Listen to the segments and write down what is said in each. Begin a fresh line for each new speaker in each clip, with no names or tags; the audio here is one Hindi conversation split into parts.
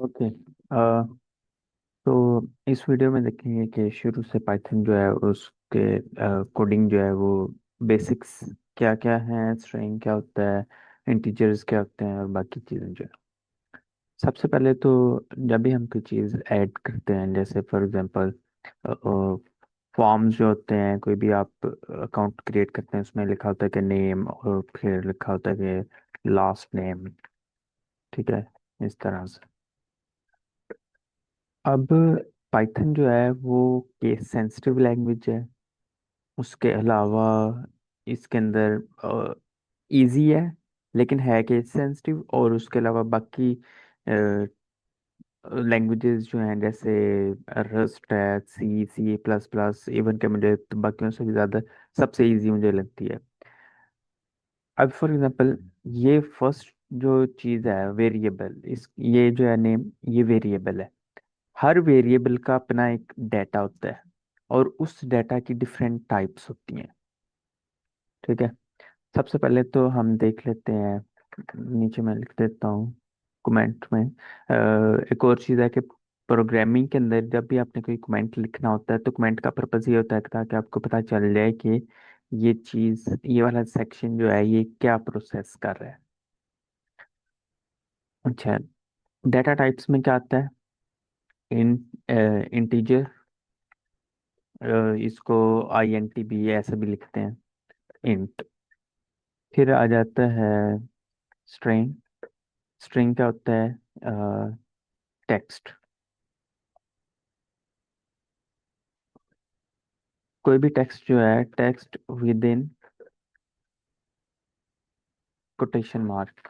ओके। तो इस वीडियो में देखेंगे कि शुरू से पाइथन जो है उसके कोडिंग जो है वो बेसिक्स क्या क्या है, स्ट्रिंग क्या होता है, इंटीजर्स क्या होते हैं और बाकी चीज़ें जो है। सबसे पहले तो जब भी हम कोई चीज़ ऐड करते हैं, जैसे फॉर एग्जांपल फॉर्म्स जो होते हैं, कोई भी आप अकाउंट क्रिएट करते हैं, उसमें लिखा होता है कि नेम और फिर लिखा होता है कि लास्ट नेम। ठीक है, इस तरह से। अब पाइथन जो है वो केस सेंसिटिव लैंग्वेज है। उसके अलावा इसके अंदर इजी है, लेकिन है केस सेंसिटिव। और उसके अलावा बाकी लैंग्वेजेस जो हैं, जैसे रस्ट है, सी प्लस प्लस, इवन के मुझे तो बाकियों से भी ज़्यादा सबसे इजी मुझे लगती है। अब फॉर एग्जांपल, ये फर्स्ट जो चीज़ है वेरिएबल, इस ये जो है नेम, ये वेरिएबल है। हर वेरिएबल का अपना एक डाटा होता है और उस डाटा की डिफरेंट टाइप्स होती हैं। ठीक है। सबसे पहले तो हम देख लेते हैं, नीचे मैं लिख देता हूँ कमेंट में। एक और चीज़ है कि प्रोग्रामिंग के अंदर जब भी आपने कोई कमेंट लिखना होता है, तो कमेंट का पर्पज़ ये होता है ताकि आपको पता चल जाए कि ये चीज़, ये वाला सेक्शन जो है ये क्या प्रोसेस कर रहा है। अच्छा, डाटा टाइप्स में क्या आता है? इन इंटीजर, इसको INT भी ऐसे भी लिखते हैं, इंट। फिर आ जाता है स्ट्रिंग। स्ट्रिंग क्या होता है? टेक्स्ट। कोई भी टेक्स्ट जो है, text with in quotation mark.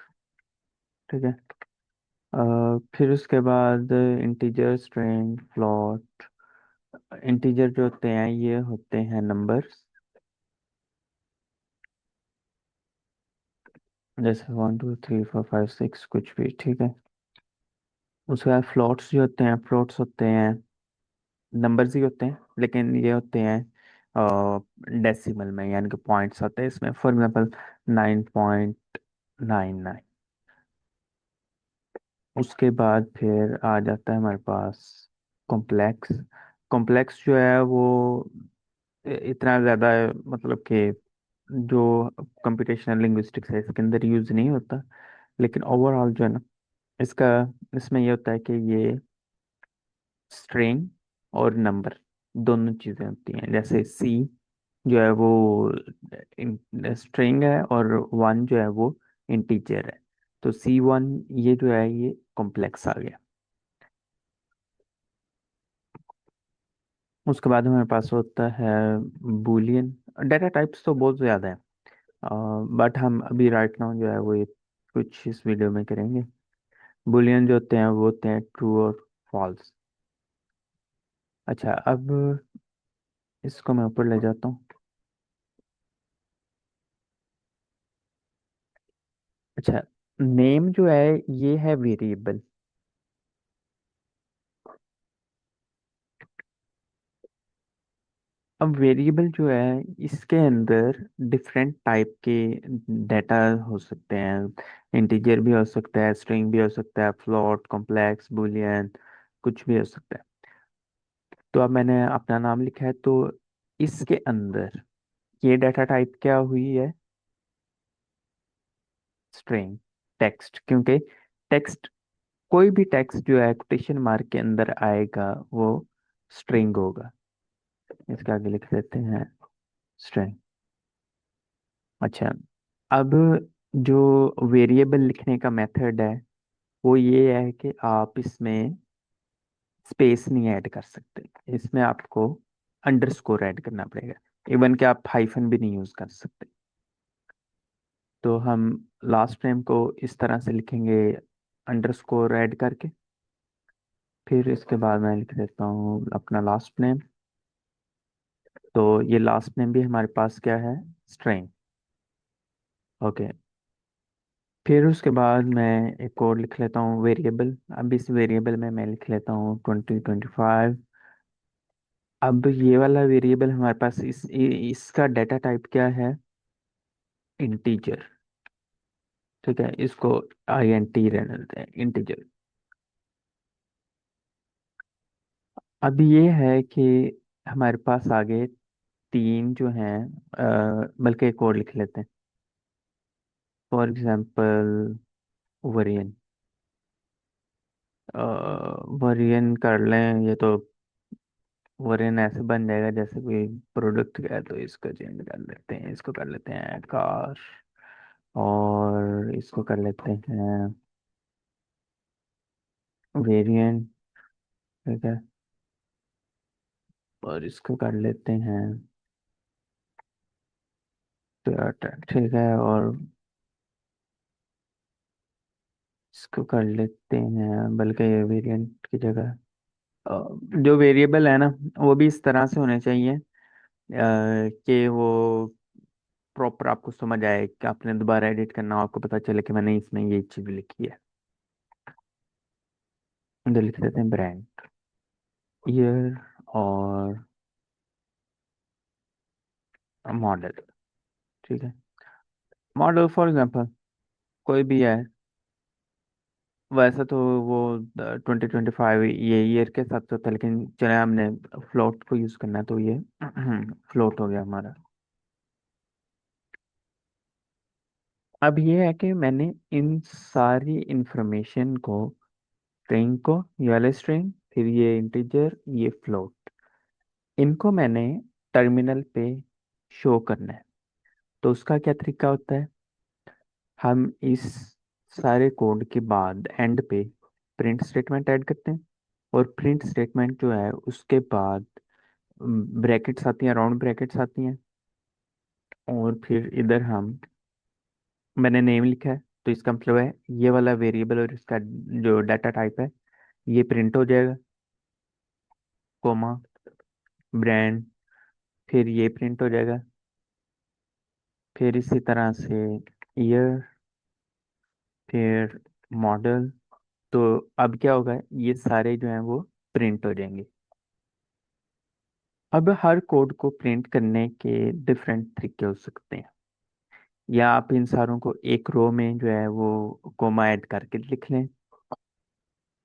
ठीक है। फिर उसके बाद इंटीजर, स्ट्रिंग, फ्लोट। इंटीजर जो होते हैं ये होते हैं नंबर्स, जैसे 1 2 3 4 5 6 कुछ भी। ठीक है। उसके बाद फ्लोट्स जो होते हैं, फ्लोट्स होते हैं नंबर्स ही होते हैं, लेकिन ये होते हैं डेसिमल में, यानी कि पॉइंट्स होते हैं इसमें। For example 9.99। उसके बाद फिर आ जाता है हमारे पास कॉम्प्लेक्स। कॉम्प्लेक्स जो है वो इतना ज़्यादा मतलब कि जो कंप्यूटेशनल लिंग्विस्टिक्स है इसके अंदर यूज़ नहीं होता, लेकिन ओवरऑल जो है ना, इसका इसमें ये होता है कि ये स्ट्रिंग और नंबर दोनों चीज़ें होती हैं। जैसे सी जो है वो स्ट्रिंग है और वन जो है वो इंटीजर है। तो C1 ये जो है ये कॉम्प्लेक्स आ गया। उसके बाद हमारे पास होता है बूलियन। डाटा टाइप्स तो बहुत ज़्यादा है, बट हम अभी राइट नाउ जो है वो ये कुछ इस वीडियो में करेंगे। बूलियन जो होते हैं वो होते हैं ट्रू और फॉल्स। अच्छा, अब इसको मैं ऊपर ले जाता हूँ। अच्छा, नेम जो है ये है वेरिएबल। अब वेरिएबल जो है इसके अंदर डिफरेंट टाइप के डाटा हो सकते हैं। इंटीजर भी हो सकता है, स्ट्रिंग भी हो सकता है, फ्लोट, कॉम्प्लेक्स, बूलियन, कुछ भी हो सकता है। तो अब मैंने अपना नाम लिखा है, तो इसके अंदर ये डाटा टाइप क्या हुई है? String, text. क्योंकि टेक्स्ट, कोई भी टेक्स्ट जो है कोटेशन मार्क के अंदर आएगा वो स्ट्रिंग होगा। इसके आगे लिख देते हैं स्ट्रिंग। अच्छा, अब जो वेरिएबल लिखने का मेथड है वो ये है कि आप इसमें स्पेस नहीं ऐड कर सकते। इसमें आपको अंडरस्कोर ऐड करना पड़ेगा। इवन कि आप हाइफन भी नहीं यूज कर सकते। तो हम लास्ट नेम को इस तरह से लिखेंगे, अंडरस्कोर ऐड करके। फिर इसके बाद मैं लिख देता हूँ अपना लास्ट नेम। तो ये लास्ट नेम भी हमारे पास क्या है? स्ट्रिंग। ओके। फिर उसके बाद मैं एक और लिख लेता हूँ वेरिएबल। अब इस वेरिएबल में मैं लिख लेता हूँ 2025। अब ये वाला वेरिएबल हमारे पास इसका डाटा टाइप क्या है? इंटीजर। ठीक है, इसको INT रहने देते हैं, इंटीजर। अब ये है कि हमारे पास आगे तीन जो हैं, बल्कि एक और लिख लेते हैं। For example वरियन। वरियन कर लें, ये तो वरियन ऐसे बन जाएगा जैसे कोई प्रोडक्ट है, तो इसको चेंज कर लेते हैं, इसको कर लेते हैं कार, और इसको कर लेते हैं वेरिएंट। ठीक है, और इसको कर लेते हैं टोयोटा। ठीक है, और इसको कर लेते हैं, बल्कि ये वेरिएंट की जगह जो वेरिएबल है ना, वो भी इस तरह से होने चाहिए कि वो प्रॉपर आपको समझ आए, कि आपने दोबारा एडिट करना हो, आपको पता चले कि मैंने इसमें ये चीज़ लिखी है। तो लिख देते हैं ब्रांड, ईयर, और मॉडल। ठीक है, मॉडल फॉर एग्जांपल कोई भी है। वैसे तो वो 2025 ये ईयर के साथ होता है, लेकिन चले हमने फ्लोट को यूज़ करना है, तो ये फ्लोट हो गया हमारा। अब ये है कि मैंने इन सारी इंफॉर्मेशन को, स्ट्रिंग को, ये वाले स्ट्रिंग, फिर ये इंटीजर, ये फ्लोट, इनको मैंने टर्मिनल पे शो करना है। तो उसका क्या तरीका होता है, हम इस सारे कोड के बाद एंड पे प्रिंट स्टेटमेंट ऐड करते हैं। और प्रिंट स्टेटमेंट जो है उसके बाद ब्रैकेट्स आती हैं, राउंड ब्रैकेट्स आती हैं, और फिर इधर हम, मैंने नेम लिखा है, तो इसका मतलब है ये वाला वेरिएबल और इसका जो डाटा टाइप है ये प्रिंट हो जाएगा, कोमा, ब्रांड, फिर ये प्रिंट हो जाएगा, फिर इसी तरह से ईयर, फिर मॉडल। तो अब क्या होगा, ये सारे जो हैं वो प्रिंट हो जाएंगे। अब हर कोड को प्रिंट करने के डिफरेंट तरीके हो सकते हैं, या आप इन सारों को एक रो में जो है वो कोमा ऐड करके लिख लें।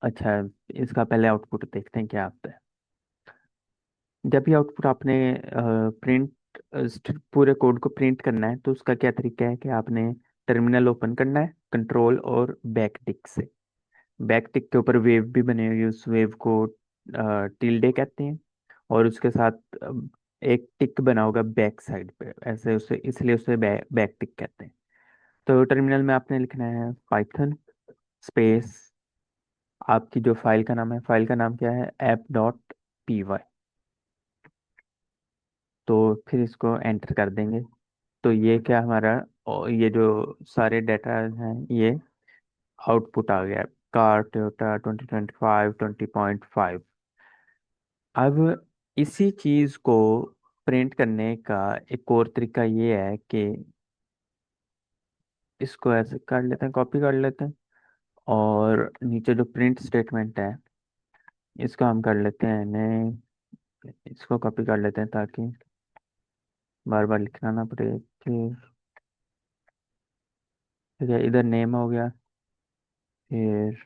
अच्छा, इसका पहले आउटपुट देखते हैं क्या आता है। जब भी आउटपुट आपने प्रिंट पूरे कोड को प्रिंट करना है, तो उसका क्या तरीका है कि आपने टर्मिनल ओपन करना है कंट्रोल और बैक टिक से। बैक टिक के ऊपर वेव भी बने हुई है, उस वेव को टिल्डे कहते हैं, और उसके साथ एक टिक बना होगा बैक साइड पे, ऐसे उसे, इसलिए उसे बैक टिक कहते हैं। तो टर्मिनल में आपने लिखना है पाइथन स्पेस, आपकी जो फाइल का नाम है, फाइल का नाम क्या है, app.py। तो फिर इसको एंटर कर देंगे। तो ये क्या हमारा, और ये जो सारे डाटा हैं ये आउटपुट आ गया, कार टोयोटा 2025 20.5। अब इसी चीज को प्रिंट करने का एक और तरीका ये है कि इसको ऐसे कर लेते हैं, कॉपी कर लेते हैं, और नीचे जो प्रिंट स्टेटमेंट है इसको हम कर लेते हैं नए, इसको कॉपी कर लेते हैं ताकि बार बार लिखना ना पड़े। फिर ठीक है, इधर नेम हो गया, फिर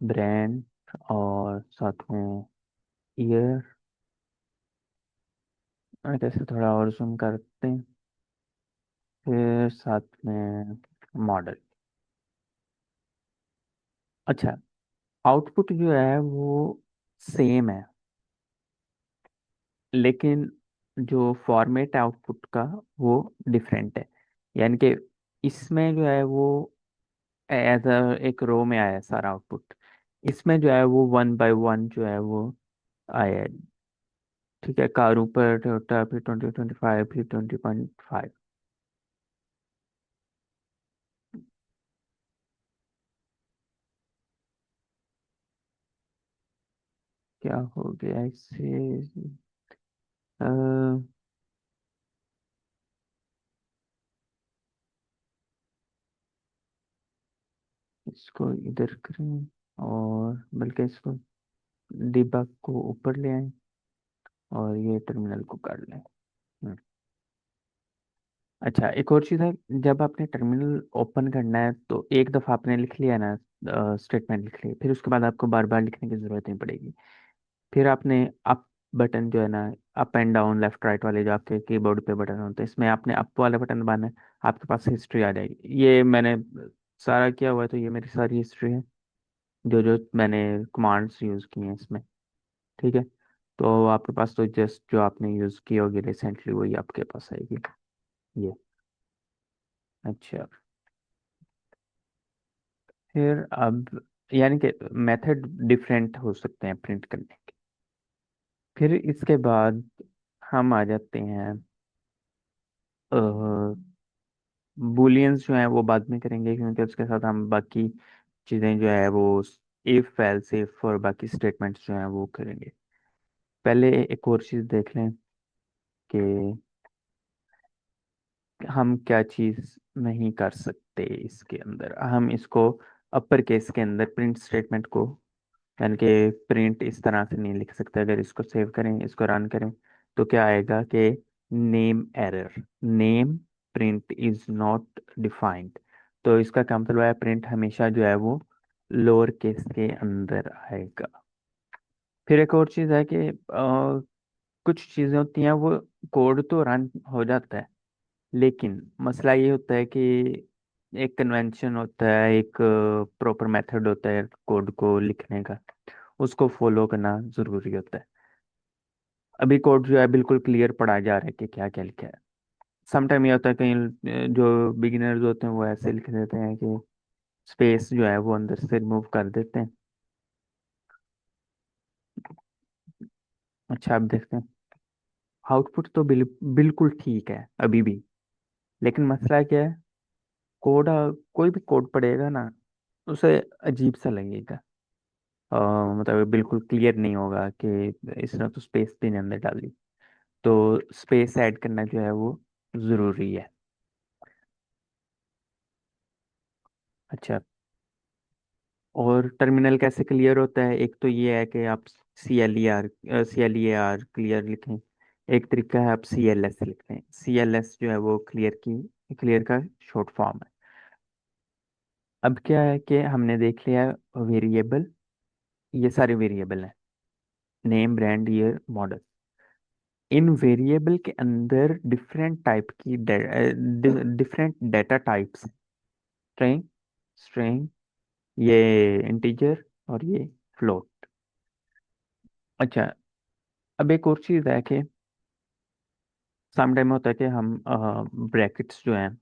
ब्रांड, और साथ में ईयर, जैसे थोड़ा और जूम करते हैं, फिर साथ में मॉडल। अच्छा, आउटपुट जो है वो सेम है, लेकिन जो फॉर्मेट है आउटपुट का वो डिफरेंट है। यानी कि इसमें जो है वो एज अ एक रो में आया है सारा आउटपुट, इसमें जो है वो वन बाय वन जो है वो आया है। ठीक है, कारों पर टोयोटा, फिर 2025, फिर 20.5। क्या हो गया इससे, अ, इसको इधर करें, और बल्कि इसको डिबग को ऊपर ले आए, और ये टर्मिनल को कर लें। हम्म। अच्छा, एक और चीज़ है, जब आपने टर्मिनल ओपन करना है तो एक दफ़ा आपने लिख लिया ना, स्टेटमेंट लिख लिया, फिर उसके बाद आपको बार बार लिखने की ज़रूरत नहीं पड़ेगी। फिर आपने अप बटन जो है ना, up and down left right वाले जो आपके कीबोर्ड पे बटन होते हैं, इसमें आपने अप वाला बटन दबाना है। आपके पास हिस्ट्री आ जाएगी। ये मैंने सारा किया हुआ है, तो ये मेरी सारी हिस्ट्री है, जो जो मैंने कमांड्स यूज़ किए हैं इसमें। ठीक है। तो आपके पास तो जस्ट जो आपने यूज़ की होगी रिसेंटली वही आपके पास आएगी। ये। अच्छा। फिर अब यानी कि मेथड डिफरेंट हो सकते हैं प्रिंट करने के। फिर इसके बाद हम आ जाते हैं, बुलियंस जो हैं वो बाद में करेंगे, क्योंकि उसके साथ हम बाकी चीज़ें जो है वो इफ एल्स इफ और बाकी स्टेटमेंट्स जो हैं वो करेंगे। पहले एक और चीज़ देख लें कि हम क्या चीज़ नहीं कर सकते इसके अंदर। हम इसको अपर केस के अंदर प्रिंट स्टेटमेंट को, यानी कि प्रिंट इस तरह से नहीं लिख सकते। अगर इसको सेव करें, इसको रन करें, तो क्या आएगा कि name error, name print is not defined. तो इसका क्या मतलब है, प्रिंट हमेशा जो है वो लोअर केस के अंदर आएगा। फिर एक और चीज़ है कि कुछ चीज़ें होती हैं वो कोड तो रन हो जाता है, लेकिन मसला ये होता है कि एक कन्वेंशन होता है, एक प्रॉपर मेथड होता है कोड को लिखने का, उसको फॉलो करना जरूरी होता है। अभी कोड जो है बिल्कुल क्लियर पढ़ा जा रहा है कि क्या क्या लिखा है। समटाइम ये होता है कहीं जो बिगिनर्स होते हैं वो ऐसे लिख देते हैं कि स्पेस जो है वो अंदर से रिमूव कर देते हैं। अच्छा, अब देखते हैं। आउटपुट तो बिल्कुल ठीक है अभी भी, लेकिन मसला क्या है, कोड, कोई भी कोड पढ़ेगा ना, उसे अजीब सा लगेगा। अ, मतलब बिल्कुल क्लियर नहीं होगा कि इसने तो स्पेस भी नहीं अंदर डाली। तो स्पेस ऐड करना जो है वो ज़रूरी है। अच्छा, और टर्मिनल कैसे क्लियर होता है? एक तो ये है कि आप CLER क्लियर लिखें। एक तरीका है आप CLS लिखते हैं। CLS जो है वो क्लियर का शॉर्ट फॉर्म है। अब क्या है कि हमने देख लिया वेरिएबल, ये सारे वेरिएबल हैं, नेम ब्रांड ईयर मॉडल। इन वेरिएबल के अंदर डिफरेंट टाइप की different data types, string, string, ये इंटीजर, और ये फ्लोट। अच्छा, अब एक और चीज़ है कि सम टाइम होता है कि हम ब्रैकेट्स जो हैं,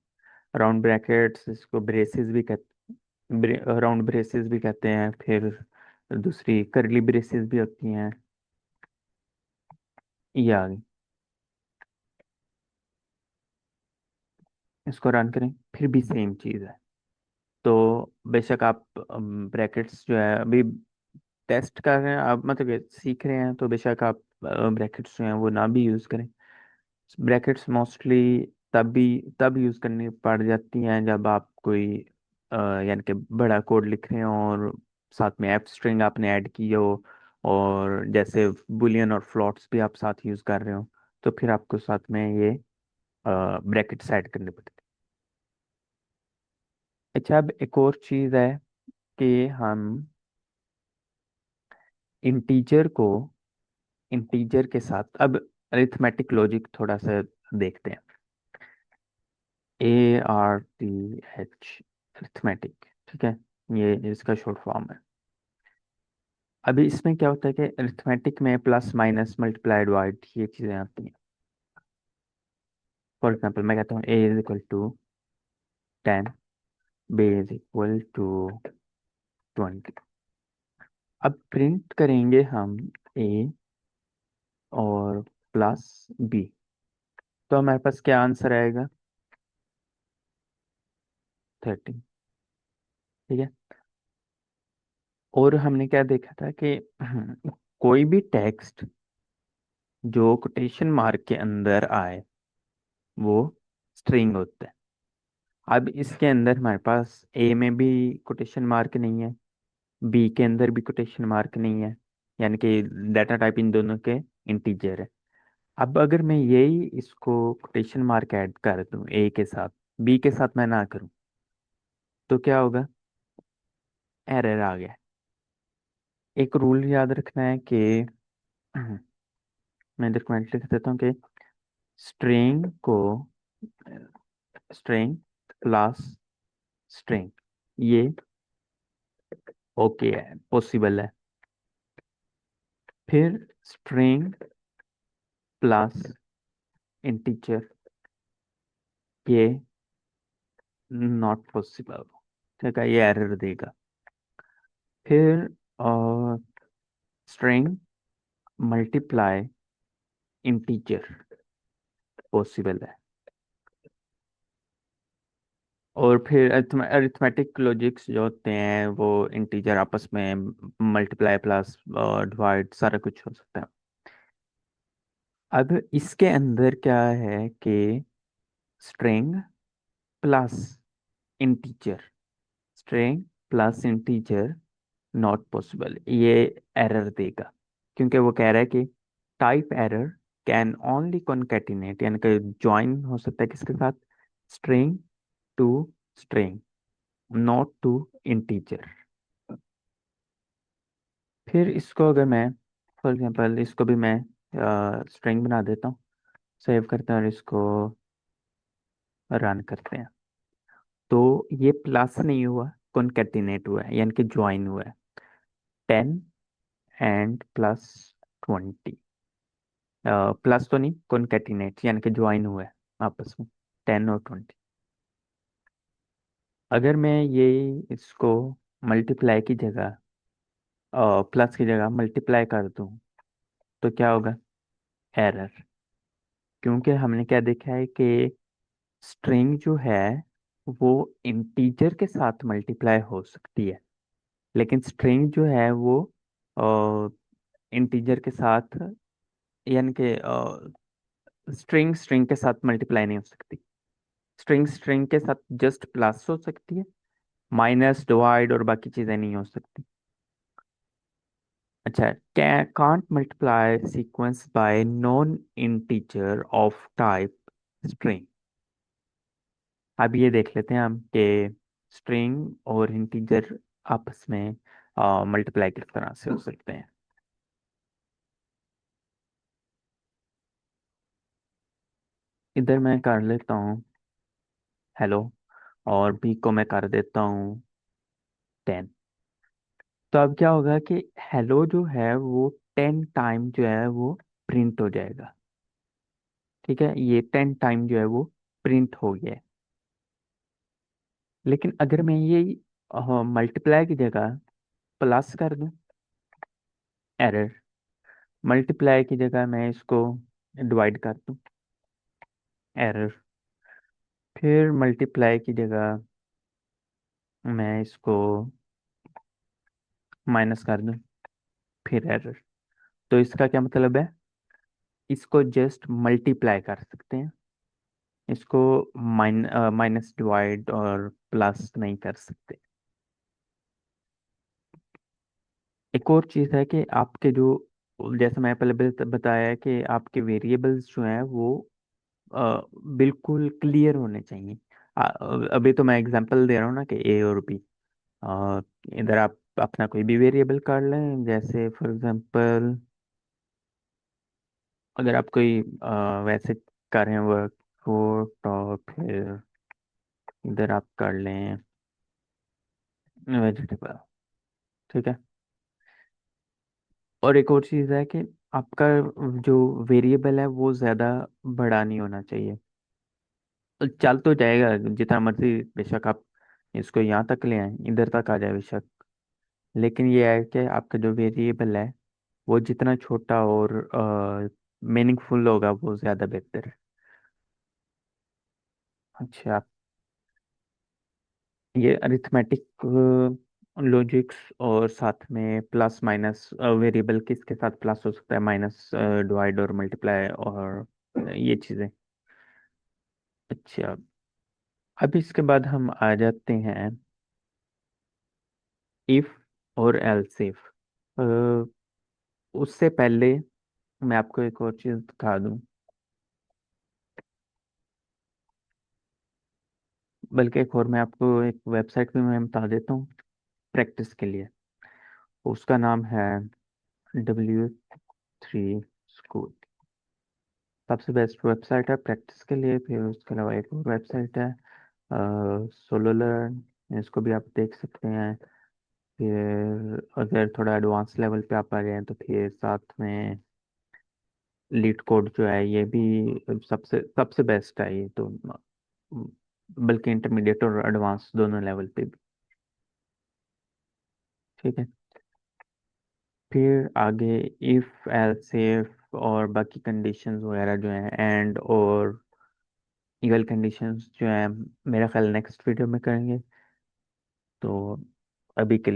राउंड ब्रैकेट्स, इसको ब्रेसेस भी कहते, राउंड ब्रेसेस भी कहते हैं। फिर दूसरी करली ब्रेसेस भी होती हैं। ये आ गई। इसको रन करें, फिर भी सेम चीज़ है। तो बेशक आप ब्रैकेट्स जो है अभी टेस्ट कर रहे हैं, आप मतलब कि सीख रहे हैं, तो बेशक आप ब्रैकेट्स जो हैं वो ना भी यूज़ करें। ब्रैकेट्स मोस्टली तब यूज़ करनी पड़ जाती हैं जब आप कोई यानी कि बड़ा कोड लिख रहे हो और साथ में एफ स्ट्रिंग आपने ऐड की हो, और जैसे बुलियन और फ्लॉट्स भी आप साथ यूज़ कर रहे हो, तो फिर आपको साथ में ये ब्रैकेट्स ऐड करने पड़ते हैं। अच्छा, अब एक और चीज़ है कि हम इंटीजर को, इंटीजर के साथ अब अरिथमेटिक लॉजिक थोड़ा सा देखते हैं। ARTH, arithmetic. ठीक है, ये इसका शॉर्ट फॉर्म है। अभी इसमें क्या होता है कि अरिथमेटिक में प्लस माइनस मल्टीप्लाई डिवाइड ये चीज़ें आती हैं। फॉर एग्जांपल मैं कहता हूँ A = 10, B = 20। अब प्रिंट करेंगे हम A और प्लस B, तो हमारे पास क्या आंसर आएगा? 30। ठीक है। और हमने क्या देखा था कि कोई भी टेक्स्ट जो कोटेशन मार्क के अंदर आए वो स्ट्रिंग होता है। अब इसके अंदर हमारे पास ए में भी कोटेशन मार्क नहीं है, बी के अंदर भी कोटेशन मार्क नहीं है, यानी कि डाटा टाइप इन दोनों के इंटीजर है। अब अगर मैं यही इसको कोटेशन मार्क ऐड कर दूं ए के साथ, बी के साथ मैं ना करूं, तो क्या होगा? एरर आ गया। एक रूल याद रखना है कि मैं इधर कमेंट लिख देता हूँ कि स्ट्रिंग को स्ट्रिंग प्लस स्ट्रिंग, ये ओके है, पॉसिबल है। फिर स्ट्रिंग प्लस इंटीजर, ये नॉट पॉसिबल, ठीक है, ये एरर देगा। फिर स्ट्रिंग मल्टीप्लाई इंटीजर पॉसिबल है। और फिर अरिथमेटिक लॉजिक्स जो होते हैं वो इंटीजर आपस में मल्टीप्लाई प्लस डिवाइड सारा कुछ हो सकता है। अब इसके अंदर क्या है कि string plus integer, string plus integer not possible, ये एरर देगा, क्योंकि वो कह रहा है कि type error can only concatenate, यानी कि ज्वाइन हो सकता है किसके साथ, string to string, not to integer. फिर इसको अगर मैं फॉर एग्जांपल इसको भी मैं स्ट्रिंग बना देता हूँ, सेव करते हैं और इसको रन करते हैं, तो ये प्लस नहीं हुआ, कॉन्केटिनेट हुआ है, यानी कि ज्वाइन हुआ है। 10 एंड प्लस 20, प्लस तो नहीं, कॉन्केटिनेट यानी कि ज्वाइन हुआ है आपस में, 10 और 20। अगर मैं ये इसको मल्टीप्लाई की जगह, प्लस की जगह मल्टीप्लाई कर दूं, तो क्या होगा, एरर। क्योंकि हमने क्या देखा है कि स्ट्रिंग जो है वो इंटीजर के साथ मल्टीप्लाई हो सकती है, लेकिन स्ट्रिंग जो है वो इंटीजर के साथ, यानी कि स्ट्रिंग स्ट्रिंग के साथ मल्टीप्लाई नहीं हो सकती। स्ट्रिंग स्ट्रिंग के साथ जस्ट प्लस हो सकती है, माइनस डिवाइड और बाकी चीजें नहीं हो सकती। अच्छा, can't multiply sequence bye non integer of type string. अब ये देख लेते हैं हम कि स्ट्रिंग और इंटीजर आपस में मल्टीप्लाई किस तरह से हो सकते हैं। इधर मैं कर लेता हूँ हेलो, और बी को मैं कर देता हूँ 10। तो अब क्या होगा कि हेलो जो है वो 10 टाइम जो है वो प्रिंट हो जाएगा, ठीक है, ये 10 टाइम जो है वो प्रिंट हो गया है। लेकिन अगर मैं ये मल्टीप्लाई की जगह प्लस कर दूं, एरर। मल्टीप्लाई की जगह मैं इसको डिवाइड कर दूं, एरर। फिर मल्टीप्लाई की जगह मैं इसको माइनस कर दूं, फिर एरर। तो इसका क्या मतलब है, इसको जस्ट मल्टीप्लाई कर सकते हैं, इसको माइनस डिवाइड और प्लस नहीं कर सकते। एक और चीज़ है कि आपके जो, जैसे मैं पहले बताया है कि आपके वेरिएबल्स जो हैं वो बिल्कुल क्लियर होने चाहिए। अभी तो मैं एग्जांपल दे रहा हूँ ना कि ए और बी, इधर आप अपना कोई भी वेरिएबल कर लें, जैसे फॉर एग्जांपल अगर आप कोई वैसे कर रहे हैं वर्क फोर, तो फिर इधर आप कर लें वेजिटेबल, ठीक है। और एक और चीज़ है कि आपका जो वेरिएबल है वो ज़्यादा बड़ा नहीं होना चाहिए। तो चल तो जाएगा जितना मर्जी, बेशक आप इसको यहाँ तक ले आए, इधर तक आ जाए बेशक, लेकिन ये है कि आपका जो वेरिएबल है वो जितना छोटा और मीनिंगफुल होगा वो ज़्यादा बेहतर है। अच्छा, ये अरिथमेटिक लॉजिक्स और साथ में प्लस माइनस वेरिएबल किसके साथ प्लस हो सकता है, माइनस डिवाइड और मल्टीप्लाई और ये चीज़ें। अच्छा, अब इसके बाद हम आ जाते हैं इफ और एल्स इफ। उससे पहले मैं आपको एक और चीज़ दिखा दूं, बल्कि एक और मैं आपको एक वेबसाइट भी मैं बता देता हूँ प्रैक्टिस के लिए। उसका नाम है थ्री स्कूल सबसे बेस्ट वेबसाइट है प्रैक्टिस के लिए। फिर उसके अलावा एक और वेबसाइट है सोलो लर्न, इसको भी आप देख सकते हैं। फिर अगर थोड़ा एडवांस लेवल पे आप आ गए हैं तो फिर साथ में लीड कोड जो है ये भी सबसे सबसे बेस्ट है ये तो, बल्कि इंटरमीडिएट और एडवांस दोनों लेवल पे भी। ठीक है। फिर आगे इफ एल्स इफ और बाकी कंडीशंस वगैरह जो हैं, एंड और इवल कंडीशंस जो हैं, मेरा ख्याल नेक्स्ट वीडियो में करेंगे। तो अभी के लिए